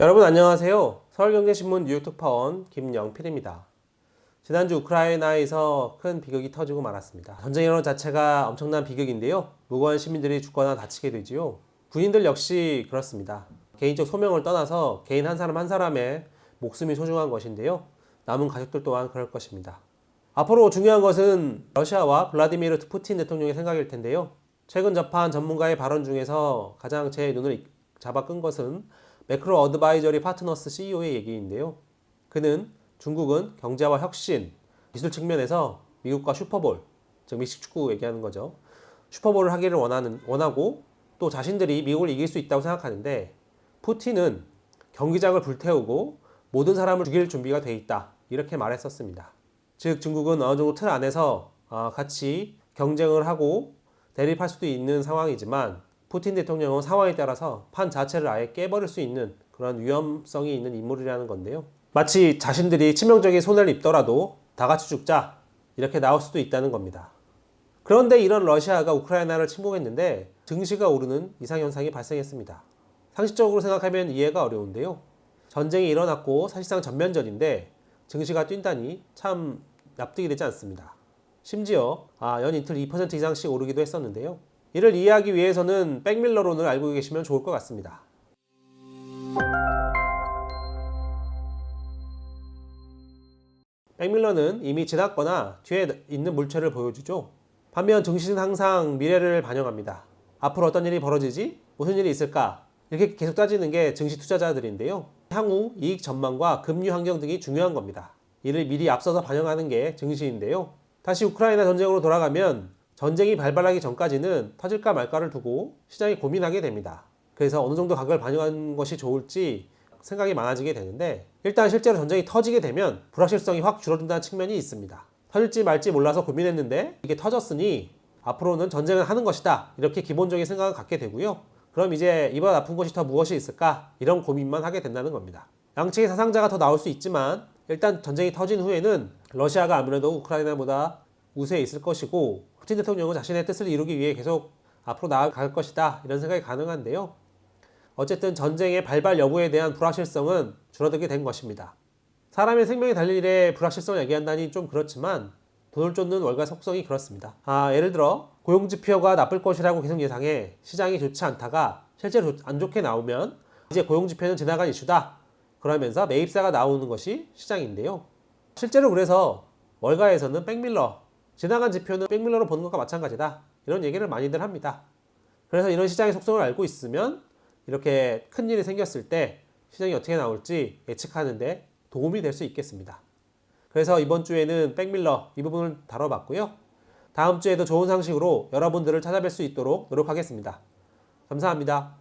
여러분 안녕하세요. 서울경제신문 뉴욕 특파원 김영필입니다. 지난주 우크라이나에서 큰 비극이 터지고 말았습니다. 전쟁이라는 자체가 엄청난 비극인데요. 무고한 시민들이 죽거나 다치게 되지요. 군인들 역시 그렇습니다. 개인적 소명을 떠나서 개인 한 사람 한 사람의 목숨이 소중한 것인데요. 남은 가족들 또한 그럴 것입니다. 앞으로 중요한 것은 러시아와 블라디미르 푸틴 대통령의 생각일 텐데요. 최근 접한 전문가의 발언 중에서 가장 제 눈을 잡아 끈 것은 매크로 어드바이저리 파트너스 CEO의 얘기인데요. 그는 중국은 경제와 혁신, 기술 측면에서 미국과 슈퍼볼, 즉 미식 축구 얘기하는 거죠. 슈퍼볼을 하기를 원하고 또 자신들이 미국을 이길 수 있다고 생각하는데 푸틴은 경기장을 불태우고 모든 사람을 죽일 준비가 돼 있다. 이렇게 말했었습니다. 즉 중국은 어느 정도 틀 안에서 같이 경쟁을 하고 대립할 수도 있는 상황이지만 푸틴 대통령은 상황에 따라서 판 자체를 아예 깨버릴 수 있는 그런 위험성이 있는 인물이라는 건데요. 마치 자신들이 치명적인 손해를 입더라도 다 같이 죽자 이렇게 나올 수도 있다는 겁니다. 그런데 이런 러시아가 우크라이나를 침공했는데 증시가 오르는 이상현상이 발생했습니다. 상식적으로 생각하면 이해가 어려운데요. 전쟁이 일어났고 사실상 전면전인데 증시가 뛴다니 참 납득이 되지 않습니다. 심지어 연 이틀 2% 이상씩 오르기도 했었는데요. 이를 이해하기 위해서는 백밀러론을 알고 계시면 좋을 것 같습니다. 백밀러는 이미 지났거나 뒤에 있는 물체를 보여주죠. 반면 증시는 항상 미래를 반영합니다. 앞으로 어떤 일이 벌어지지? 무슨 일이 있을까? 이렇게 계속 따지는 게 증시 투자자들인데요. 향후 이익 전망과 금리 환경 등이 중요한 겁니다. 이를 미리 앞서서 반영하는 게 증시인데요. 다시 우크라이나 전쟁으로 돌아가면 전쟁이 발발하기 전까지는 터질까 말까를 두고 시장이 고민하게 됩니다. 그래서 어느 정도 가격을 반영하는 것이 좋을지 생각이 많아지게 되는데 일단 실제로 전쟁이 터지게 되면 불확실성이 확 줄어든다는 측면이 있습니다. 터질지 말지 몰라서 고민했는데 이게 터졌으니 앞으로는 전쟁을 하는 것이다. 이렇게 기본적인 생각을 갖게 되고요. 그럼 이제 이보다 나쁜 것이 더 무엇이 있을까? 이런 고민만 하게 된다는 겁니다. 양측의 사상자가 더 나올 수 있지만 일단 전쟁이 터진 후에는 러시아가 아무래도 우크라이나보다 우세에 있을 것이고 푸틴 대통령은 자신의 뜻을 이루기 위해 계속 앞으로 나아갈 것이다 이런 생각이 가능한데요. 어쨌든 전쟁의 발발 여부에 대한 불확실성은 줄어들게 된 것입니다. 사람의 생명이 달린 일에 불확실성을 얘기한다니 좀 그렇지만 돈을 쫓는 월가 속성이 그렇습니다. 예를 들어 고용지표가 나쁠 것이라고 계속 예상해 시장이 좋지 않다가 실제로 안 좋게 나오면 이제 고용지표는 지나간 이슈다 그러면서 매입사가 나오는 것이 시장인데요. 실제로 그래서 월가에서는 백밀러 지나간 지표는 백밀러로 보는 것과 마찬가지다. 이런 얘기를 많이들 합니다. 그래서 이런 시장의 속성을 알고 있으면 이렇게 큰 일이 생겼을 때 시장이 어떻게 나올지 예측하는데 도움이 될 수 있겠습니다. 그래서 이번 주에는 백밀러 이 부분을 다뤄봤고요. 다음 주에도 좋은 상식으로 여러분들을 찾아뵐 수 있도록 노력하겠습니다. 감사합니다.